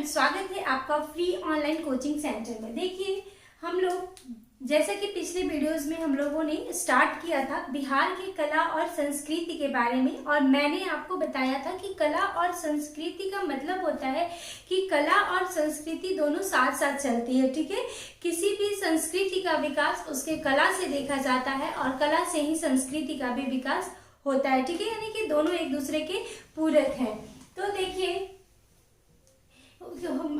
And स्वागत है आपका फ्री ऑनलाइन कोचिंग सेंटर में। देखिए, हम लोग जैसा कि पिछले वीडियोस में हम लोगों ने स्टार्ट किया था बिहार की कला और संस्कृति के बारे में, और मैंने आपको बताया था कि कला और संस्कृति का मतलब होता है कि कला और संस्कृति दोनों साथ साथ चलती है। ठीक है, किसी भी संस्कृति का विकास उसके कला से देखा जाता है और कला से ही संस्कृति का भी विकास होता है। ठीक है, यानी कि दोनों एक दूसरे के पूरक हैं। तो देखिए,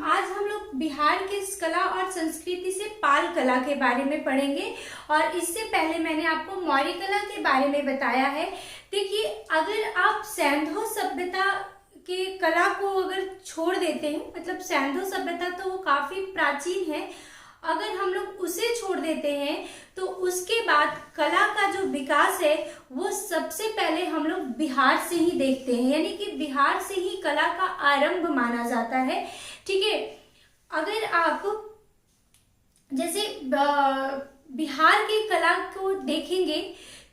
आज हम लोग बिहार के कला और संस्कृति से पाल कला के बारे में पढ़ेंगे, और इससे पहले मैंने आपको मौर्य कला के बारे में बताया है। देखिए, अगर आप सैंधव सभ्यता के कला को अगर छोड़ देते हैं, मतलब सैंधव सभ्यता तो वो काफी प्राचीन है, अगर हम लोग उसे छोड़ देते हैं तो उसके बाद कला का जो विकास है वो सबसे पहले हम लोग बिहार से ही देखते हैं, यानी कि बिहार से ही कला का आरंभ माना जाता है। ठीक है, अगर आप जैसे बिहार की कला को देखेंगे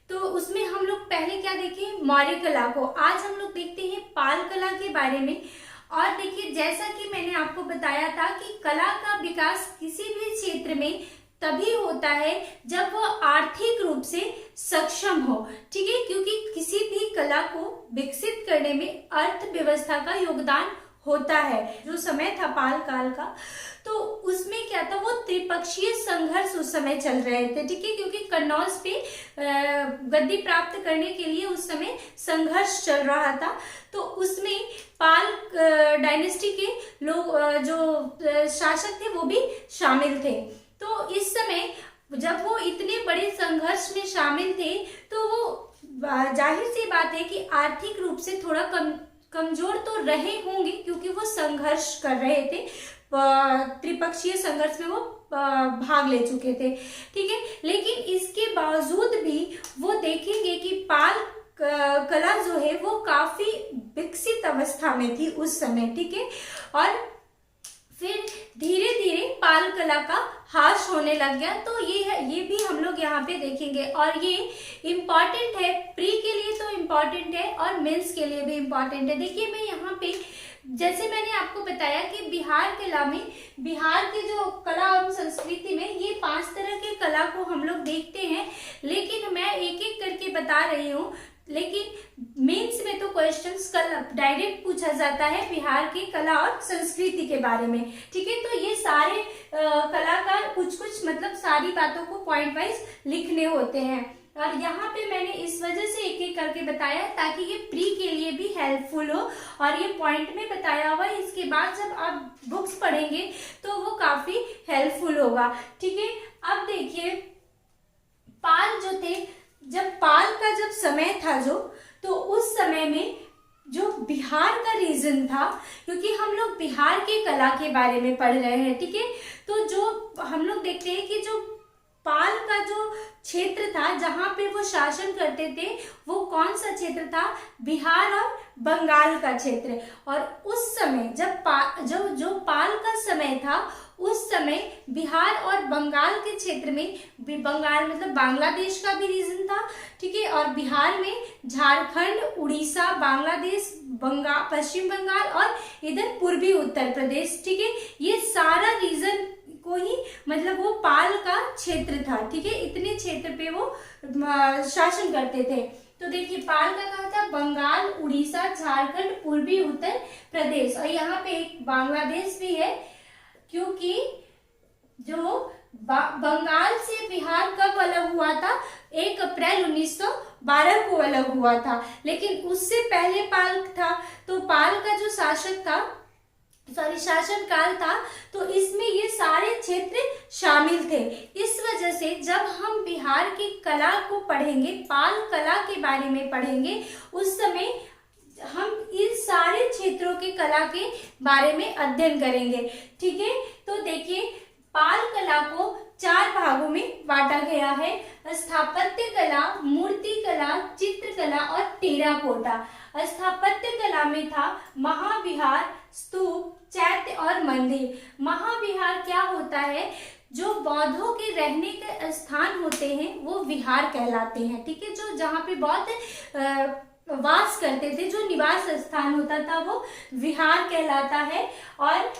तो उसमें हम लोग पहले क्या देखें, मौर्य कला को। आज हम लोग देखते हैं पाल कला के बारे में। और देखिए, जैसा कि मैंने आपको बताया था कि कला का विकास किसी भी क्षेत्र में तभी होता है जब वह आर्थिक रूप से सक्षम हो। ठीक है, क्योंकि किसी भी कला को विकसित करने में अर्थव्यवस्था का योगदान होता है। जो समय था पाल काल का, तो उसमें क्या था, वो त्रिपक्षीय संघर्ष उस समय चल रहे थे। ठीक है, क्योंकि कन्नौज पे गद्दी प्राप्त करने के लिए उस समय संघर्ष चल रहा था। तो उसमें पाल डायनेस्टी के लोग, जो शासक थे, वो भी शामिल थे। तो इस समय जब वो इतने बड़े संघर्ष में शामिल थे तो वो जाहिर सी बात है कि आर्थिक रूप से थोड़ा कमजोर तो रहे होंगे, क्योंकि वो संघर्ष कर रहे थे, त्रिपक्षीय संघर्ष में वो भाग ले चुके थे। ठीक है, लेकिन इसके बावजूद भी वो देखेंगे कि पाल कला जो है वो काफी विकसित अवस्था में थी उस समय। ठीक है, और फिर धीरे धीरे पाल कला का ह्रास होने लग गया। तो ये भी हम लोग यहाँ पे देखेंगे, और ये इम्पॉर्टेंट है, प्री के लिए तो इम्पॉर्टेंट है और मेंस के लिए भी इम्पॉर्टेंट है। देखिए, मैं यहाँ पे जैसे मैंने आपको बताया कि बिहार कला में, बिहार की जो कला और संस्कृति में ये 5 तरह के कला को हम लोग देखते हैं, लेकिन मैं एक एक करके बता रही हूँ। लेकिन मेंस में तो क्वेश्चंस डायरेक्ट पूछा जाता है बिहार की कला और संस्कृति के बारे में। ठीक है, तो ये सारे कलाकार कुछ मतलब सारी बातों को पॉइंट वाइज लिखने होते हैं, और यहाँ पे मैंने इस वजह से एक एक करके बताया ताकि ये प्री के लिए भी हेल्पफुल हो, और ये पॉइंट में बताया हुआ है, इसके बाद जब आप बुक्स पढ़ेंगे तो वो काफी हेल्पफुल होगा। ठीक है, अब देखिए, पाल जो थे, जब पाल का जब समय था तो उस समय में जो बिहार का रीजन था, क्योंकि हम लोग बिहार की कला के बारे में पढ़ रहे हैं। ठीक है, तो जो हम लोग देखते हैं कि जो पाल का जो क्षेत्र था जहां पे वो शासन करते थे, वो कौन सा क्षेत्र था, बिहार और बंगाल का क्षेत्र। और उस समय जब जो पाल का समय था, उस समय बिहार और बंगाल के क्षेत्र में, बंगाल मतलब बांग्लादेश का भी रीजन था। ठीक है, और बिहार में झारखंड, उड़ीसा, बांग्लादेश, पश्चिम बंगाल और इधर पूर्वी उत्तर प्रदेश। ठीक है, ये सारा रीजन को ही मतलब वो पाल का क्षेत्र था। ठीक है, इतने क्षेत्र पे वो शासन करते थे। तो देखिए, पाल का कहा था बंगाल, उड़ीसा, झारखंड, पूर्वी उत्तर प्रदेश, और यहाँ पे एक बांग्लादेश भी है, क्योंकि जो बंगाल से बिहार कब अलग हुआ था, 1 अप्रैल 1912 को अलग हुआ था। लेकिन उससे पहले पाल था, तो पाल का जो शासन काल था, तो इसमें ये सारे क्षेत्र शामिल थे। इस वजह से जब हम बिहार की कला को पढ़ेंगे, पाल कला के बारे में पढ़ेंगे, उस समय हम इन सारे क्षेत्रों के कला के बारे में अध्ययन करेंगे। ठीक है, तो देखिए, पाल कला को 4 भागों में बांटा गया है: स्थापत्य कला, मूर्ति कला, चित्रकला और टेराकोटा। स्थापत्य कला में था महाविहार, स्तूप, चैत्य और मंदिर। महाविहार क्या होता है, जो बौद्धों के रहने के स्थान होते हैं वो विहार कहलाते हैं। ठीक है, जो जहाँ पे बौद्ध वास करते थे, जो निवास स्थान होता था वो विहार कहलाता है। और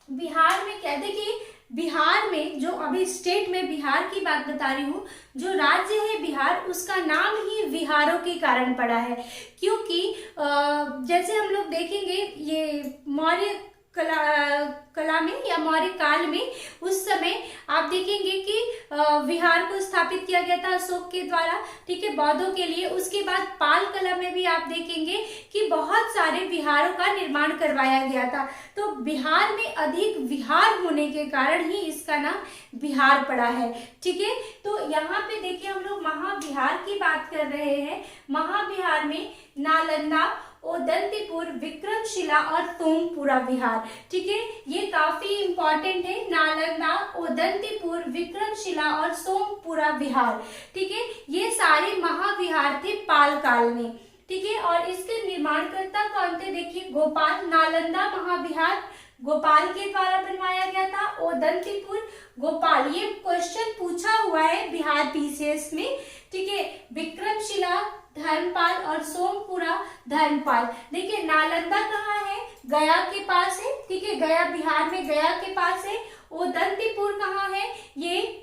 बिहार में क्या, देखिए बिहार में जो अभी स्टेट में बिहार की बात बता रही हूँ, जो राज्य है बिहार, उसका नाम ही विहारों के कारण पड़ा है, क्योंकि जैसे हम लोग देखेंगे ये मौर्य कला में या मौर्य काल में उस समय आप देखेंगे कि विहार को स्थापित किया गया था अशोक के द्वारा, ठीक है, बौद्धों के लिए। उसके बाद पाल कला में भी आप देखेंगे कि बहुत सारे विहारों का निर्माण करवाया गया था। तो बिहार में अधिक विहार होने के कारण ही इसका नाम बिहार पड़ा है, ठीक है। तो यहाँ पे देखिए हम लोग महाविहार की बात कर रहे हैं। महाविहार में नालंदा, उदंतीपुर, विक्रमशिला और सोमपुरा विहार, ठीक है, ये काफी इंपॉर्टेंट है। नालंदा, उदंतीपुर, विक्रमशिला और सोमपुरा विहार, ठीक है, ये सारे महाविहार थे पाल काल में, ठीक है। और इसके निर्माणकर्ता कौन थे, देखिए गोपाल। नालंदा महाविहार गोपाल के द्वारा बनवाया गया था। उदंतीपुर गोपाल, ये क्वेश्चन पूछा हुआ है बिहार पीसीएस में, ठीक है। विक्रमशिला धर्मपाल और सोमपुरा धर्मपाल। देखिए नालंदा कहाँ है, गया के पास है, ठीक है, गया बिहार में गया के पास है। उदंतीपुर कहाँ है, ये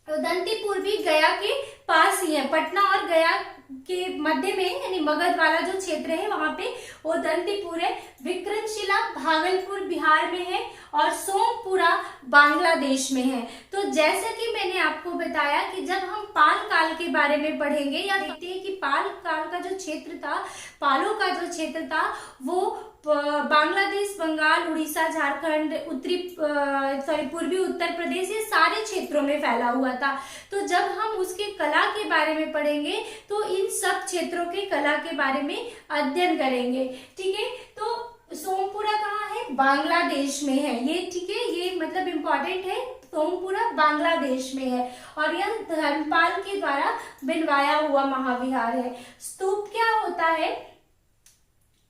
उदंतीपुर भी गया के पास ही है, पटना और गया के मध्य में, यानी मगध वाला जो क्षेत्र है वहां पे उदंतीपुर है। विक्रमशिला भागलपुर बिहार में है और सोमपुरा बांग्लादेश में है। तो जैसा कि मैंने आपको बताया कि जब हम पाल काल के बारे में पढ़ेंगे या देखते हैं कि पाल काल का जो क्षेत्र था, पालों का जो क्षेत्र था वो बांग्लादेश, बंगाल, उड़ीसा, झारखंड, पूर्वी उत्तर प्रदेश, ये सारे क्षेत्रों में फैला हुआ था। तो जब हम उसके कला के बारे में पढ़ेंगे तो इन सब क्षेत्रों के कला के बारे में अध्ययन करेंगे, ठीक है। तो सोमपुरा कहाँ है, बांग्लादेश में है ये, ठीक है, ये मतलब इम्पोर्टेंट है। सोमपुरा बांग्लादेश में है और यह धर्मपाल के द्वारा बनवाया हुआ महाविहार है। स्तूप क्या होता है,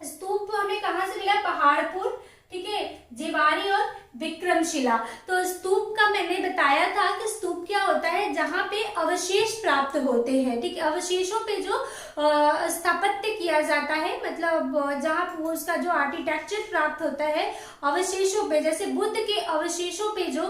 स्तूप हमें कहाँ से मिला, पहाड़पुर, ठीक है, जिवारी और विक्रमशिला। तो स्तूप का मैंने बताया था कि स्तूप क्या होता है, जहाँ पे अवशेष प्राप्त होते हैं, ठीक है, अवशेषों पे जो स्थापत्य किया जाता है, मतलब जहाँ उसका जो आर्किटेक्चर प्राप्त होता है अवशेषों पे, जैसे बुद्ध के अवशेषों पे जो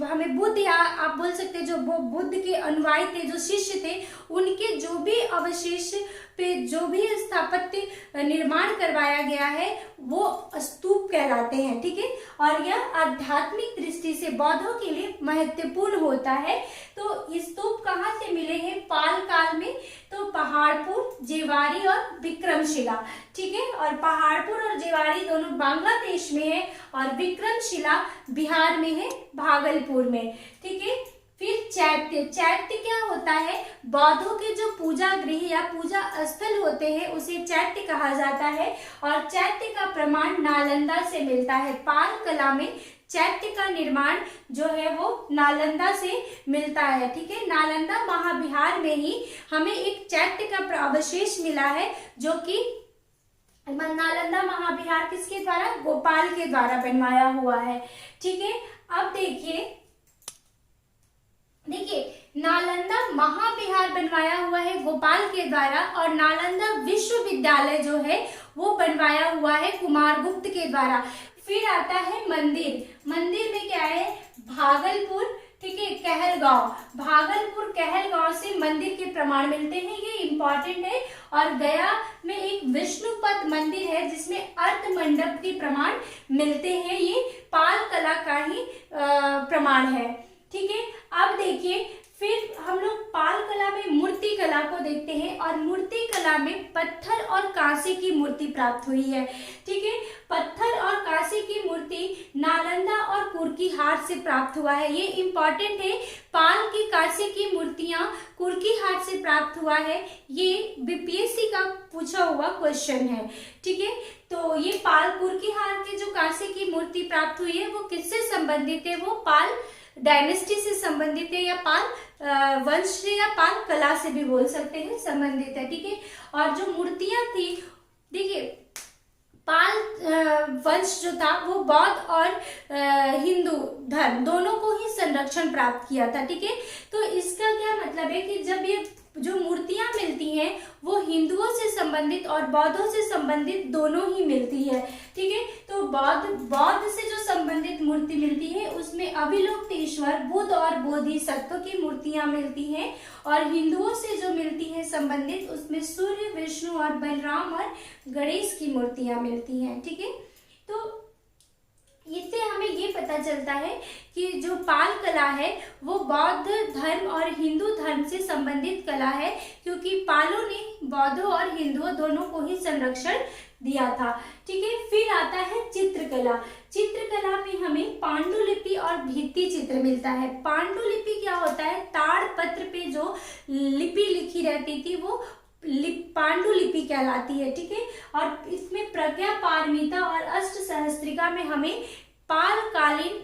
हमें बुद्ध, या आप बोल सकते हैं जो बुद्ध के अनुयायी थे, जो शिष्य थे, उनके जो भी अवशेष पे जो भी स्थापत्य निर्माण करवाया गया है वो स्तूप कहलाते हैं, ठीक है। और यह आध्यात्मिक दृष्टि से बौद्धों के लिए महत्वपूर्ण होता है। तो स्तूप कहाँ से मिले हैं, पाल काल में, तो पहाड़पुर, जेवारी और विक्रमशिला, ठीक है। और पहाड़पुर और जेवारी दोनों बांग्लादेश में है और विक्रमशिला बिहार में है, भागलपुर में, ठीक है। फिर चैत्य, चैत्य क्या होता है, बौद्धों के जो पूजा गृह या पूजा स्थल होते हैं उसे चैत्य कहा जाता है और चैत्य का प्रमाण नालंदा से मिलता है। पाल कला में चैत्य का निर्माण जो है वो नालंदा से मिलता है, ठीक है। नालंदा महाविहार में ही हमें एक चैत्य का अवशेष मिला है, जो कि नालंदा महाविहार किसके द्वारा, गोपाल के द्वारा बनवाया हुआ है, ठीक है। अब देखिए नालंदा महाविहार बनवाया हुआ है गोपाल के द्वारा और नालंदा विश्वविद्यालय जो है वो बनवाया हुआ है कुमारगुप्त के द्वारा। फिर आता है मंदिर, मंदिर में क्या है, भागलपुर, ठीक है, कहलगांव, भागलपुर कहलगांव से मंदिर के प्रमाण मिलते हैं, ये इंपॉर्टेंट है। और गया में एक विष्णुपद मंदिर है जिसमें अर्थ मंडप के प्रमाण मिलते हैं, ये पाल कला का ही प्रमाण है, ठीक है। अब देखिए फिर हम लोग पाल कला में मूर्ति कला को देखते हैं और मूर्ति कला में पत्थर और कांसे की मूर्ति प्राप्त हुई है, ठीक है। पत्थर और कांसे की मूर्ति नालंदा और कुर्कीहाट से प्राप्त हुआ है, ये इंपॉर्टेंट है। पाल की कांसे की मूर्तियां कुर्कीहाट से प्राप्त हुआ है, ये बीपीएससी का पूछा हुआ क्वेश्चन है, ठीक है। तो ये पाल कुर्कीहाट की जो कांसे की मूर्ति प्राप्त हुई है वो किससे संबंधित है, वो पाल डायनेस्टी से संबंधित है या पाल वंश से या पाल कला से भी बोल सकते हैं संबंधित है, ठीक है। और जो मूर्तियां थी, देखिए पाल वंश जो था वो बौद्ध और हिंदू धर्म दोनों को ही संरक्षण प्राप्त किया था, ठीक है। तो इसका क्या मतलब है कि जब ये जो मूर्तियां मिलती हैं वो हिंदुओं से संबंधित और बौद्धों से संबंधित दोनों ही मिलती है, ठीक है। तो बौद्ध से जो संबंधित मूर्ति मिलती है उसमें अभिलोकतेश्वर, बुद्ध और बोधिसत्व की मूर्तियां मिलती हैं। और हिंदुओं से जो मिलती है संबंधित, उसमें सूर्य, विष्णु और बलराम और गणेश की मूर्तियां मिलती हैं। ठीक है, तो इससे हमें ये पता चलता है कि जो पाल कला है वो बौद्ध धर्म और हिंदू धर्म से संबंधित कला है, क्योंकि पालों ने बौद्धों और हिंदुओं दोनों को ही संरक्षण दिया था। ठीक है, फिर आता है चित्रकला। चित्रकला में हमें पांडुलिपि और भित्ति चित्र मिलता है। पांडुलिपि क्या होता है? ताड़ पत्र पे जो लिपि लिखी रहती थी वो पांडुलिपि कहलाती है। ठीक है, और इसमें प्रज्ञा पारमिता और अष्ट सहस्त्रिका में हमें पालकालीन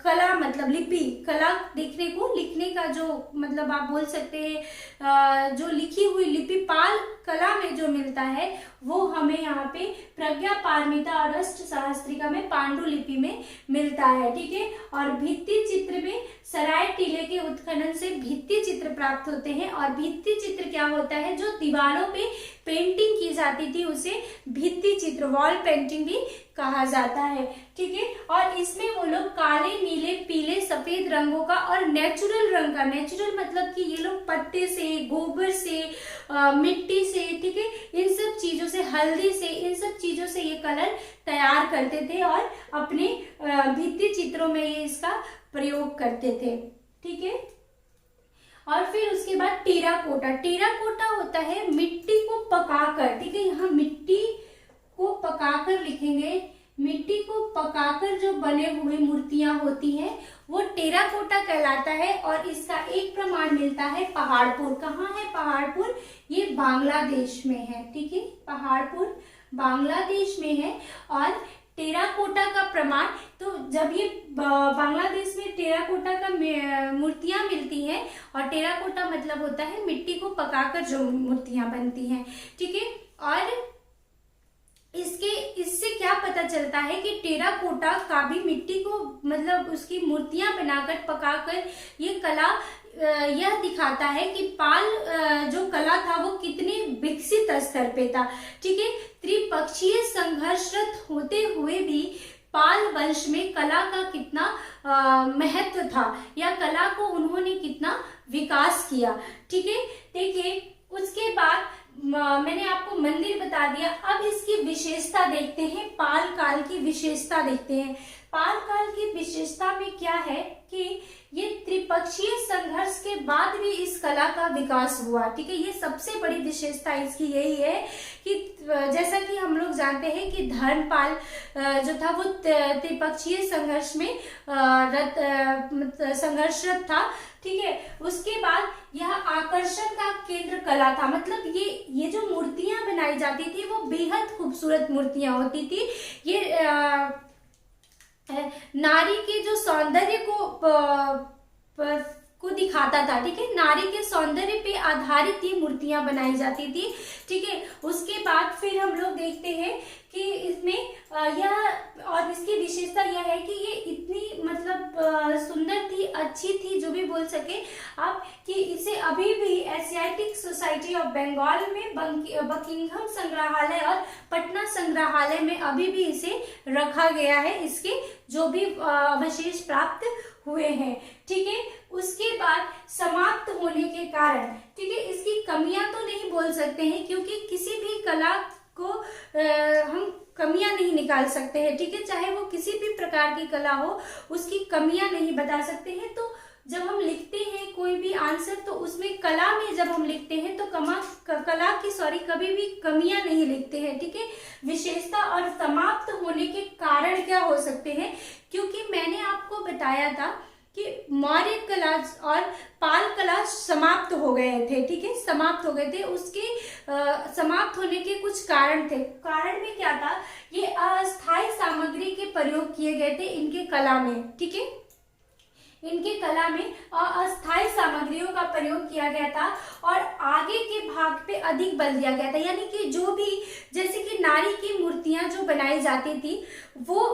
कला, मतलब लिपि कला देखने को, लिखने का जो मतलब आप बोल सकते हैं जो लिखी हुई लिपि पाल कला में जो मिलता है वो हमें यहाँ पे प्रज्ञा पारमिता और अष्ट सहस्त्रिका में पांडुलिपि में मिलता है। ठीक है, और भित्ति चित्र में सराय टीले के उत्खनन से भित्ति चित्र प्राप्त होते हैं। और भित्ति चित्र क्या होता है? जो दीवारों पे पेंटिंग की जाती थी उसे भित्ति चित्र, वॉल पेंटिंग भी कहा जाता है। ठीक है, और इसमें वो लोग काले, नीले, पीले, सफेद रंगों का और नेचुरल रंग का, नेचुरल मतलब कि ये लोग पत्ते से, गोबर से, मिट्टी से, ठीक है, इन सब चीजों से, हल्दी से, इन सब चीजों से ये कलर तैयार करते थे और अपने भित्ति चित्रों में ये इसका प्रयोग करते थे। ठीक है, और फिर उसके बाद टेराकोटा। टेराकोटा होता है मिट्टी को पकाकर। ठीक है, यहाँ मिट्टी को पकाकर लिखेंगे, मिट्टी को पकाकर जो बने हुए मूर्तियां होती हैं वो टेराकोटा कहलाता है। और इसका एक प्रमाण मिलता है पहाड़पुर। कहाँ है पहाड़पुर? ये बांग्लादेश में है। ठीक है, पहाड़पुर बांग्लादेश में है। और टेराकोटा का प्रमाण, तो जब ये बांग्लादेश में टेराकोटा का मूर्तियां मिलती हैं, और टेराकोटा मतलब होता है मिट्टी को पकाकर जो मूर्तियां बनती हैं। ठीक है, और इससे क्या पता चलता है कि टेराकोटा का भी मिट्टी को मतलब उसकी मूर्तियां बनाकर पकाकर ये कला यह दिखाता है कि पाल जो कला था वो कितने विकसित स्तर पे था। ठीक है, त्रिपक्षीय संघर्षरत होते हुए भी पाल वंश में कला का कितना महत्व था, या कला को उन्होंने कितना विकास किया। ठीक है, देखिए उसके बाद मैंने आपको मंदिर बता दिया। अब इसकी विशेषता देखते हैं, पाल काल की विशेषता देखते हैं। पाल काल की विशेषता में क्या है कि ये त्रिपक्षीय संघर्ष के बाद भी इस कला का विकास हुआ। ठीक है, ये सबसे बड़ी विशेषता इसकी यही है कि जैसा कि हम लोग जानते हैं कि धर्मपाल जो था वो त्रिपक्षीय संघर्ष में संघर्षरत था। ठीक है, उसके बाद यह आकर्षण का केंद्र कला था। मतलब ये जो मूर्तियां बनाई जाती थी वो बेहद खूबसूरत मूर्तियां होती थी। ये नारी के जो सौंदर्य को दिखाता था। ठीक है, नारी के सौंदर्य पे आधारित ये मूर्तियां बनाई जाती थी। ठीक है, उसके बाद फिर हम लोग देखते हैं कि इसमें और इसकी विशेषता यह है कि ये इतनी मतलब सुंदर थी, अच्छी थी, जो भी बोल सके आप, कि इसे अभी भी एशियाटिक सोसाइटी ऑफ बंगाल में बकिंघम संग्रहालय और पटना संग्रहालय में अभी भी इसे रखा गया है, इसके जो भी अवशेष प्राप्त हुए हैं। ठीक है, उसके बाद समाप्त होने के कारण, ठीक है, इसकी कमियां तो नहीं बोल सकते हैं क्योंकि किसी भी कला को हम कमियां नहीं निकाल सकते हैं। ठीक है, चाहे वो किसी भी प्रकार की कला हो उसकी कमियां नहीं बता सकते हैं। तो जब हम लिखते हैं कोई भी आंसर तो उसमें कला में जब हम लिखते हैं तो कला की कभी भी कमियां नहीं लिखते हैं। ठीक है, विशेषता और समाप्त होने के कारण क्या हो सकते हैं, क्योंकि मैंने आपको बताया था कि मौर्य कला और पाल कला समाप्त हो गए थे। ठीक है, समाप्त हो गए थे। उसके समाप्त होने के कुछ कारण थे। कारण में क्या था, ये अस्थायी सामग्री के प्रयोग किए गए थे इनके कला में। ठीक है, इनके कला में अस्थायी सामग्रियों का प्रयोग किया गया था और आगे के भाग पे अधिक बल दिया गया था। यानी कि जो भी, जैसे कि नारी की मूर्तियां जो बनाई जाती थी वो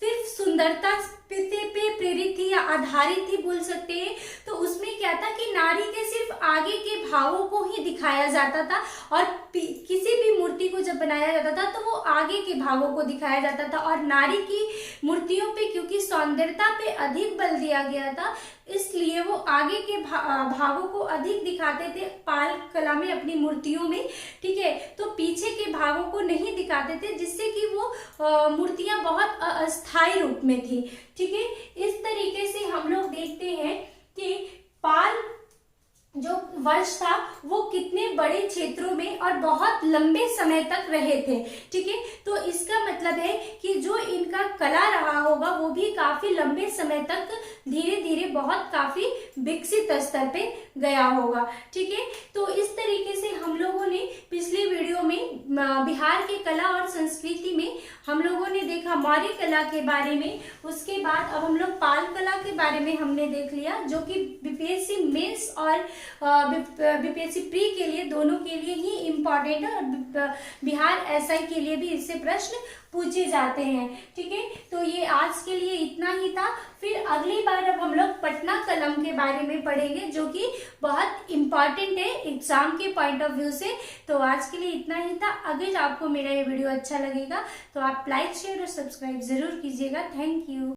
सिर्फ सुंदरता पे प्रेरित थी या आधारित थी बोल सकते हैं। तो उसमें क्या था कि नारी के सिर्फ आगे के भावों को ही दिखाया जाता था, और किसी भी मूर्ति को जब बनाया जाता था तो वो आगे के भावों को दिखाया जाता था। और नारी की मूर्तियों पे क्योंकि सौंदर्यता पे अधिक बल दिया गया था, इसलिए वो आगे के भावों को अधिक दिखाते थे पाल कला में अपनी मूर्तियों में, ठीक है। तो पीछे के भावों को नहीं दिखाते थे, जिससे कि वो मूर्तियां बहुत अस्थायी रूप में थी, ठीक है। इस तरीके से हम लोग देखते हैं कि पाल जो वंश था वो कितने बड़े क्षेत्रों में और बहुत लंबे समय तक रहे थे, ठीक है। तो इसका मतलब है कि जो इनका कला रहा होगा वो भी काफी लंबे समय तक धीरे धीरे बहुत काफी विकसित स्तर पे गया होगा, ठीक है। तो इस तरीके से हम लोगों ने पिछले वीडियो में बिहार के कला और संस्कृति में हम लोगों ने देखा मौर्य कला के बारे में। उसके बाद अब हम लोग पाल कला के बारे में हमने देख लिया, जो कि बीपीएससी मेंस और बीपीएससी प्री के लिए दोनों के लिए ही इम्पोर्टेंट है, और बिहार एसआई के लिए भी इससे प्रश्न पूछे जाते हैं, ठीक है। तो ये आज के लिए इतना ही था। फिर अगली बार अब हम लोग पटना कलम के बारे में पढ़ेंगे, जो कि बहुत इम्पॉर्टेंट है एग्जाम के पॉइंट ऑफ व्यू से। तो आज के लिए इतना ही था। अगर आपको मेरा ये वीडियो अच्छा लगेगा तो आप लाइक शेयर और सब्सक्राइब जरूर कीजिएगा। Thank you.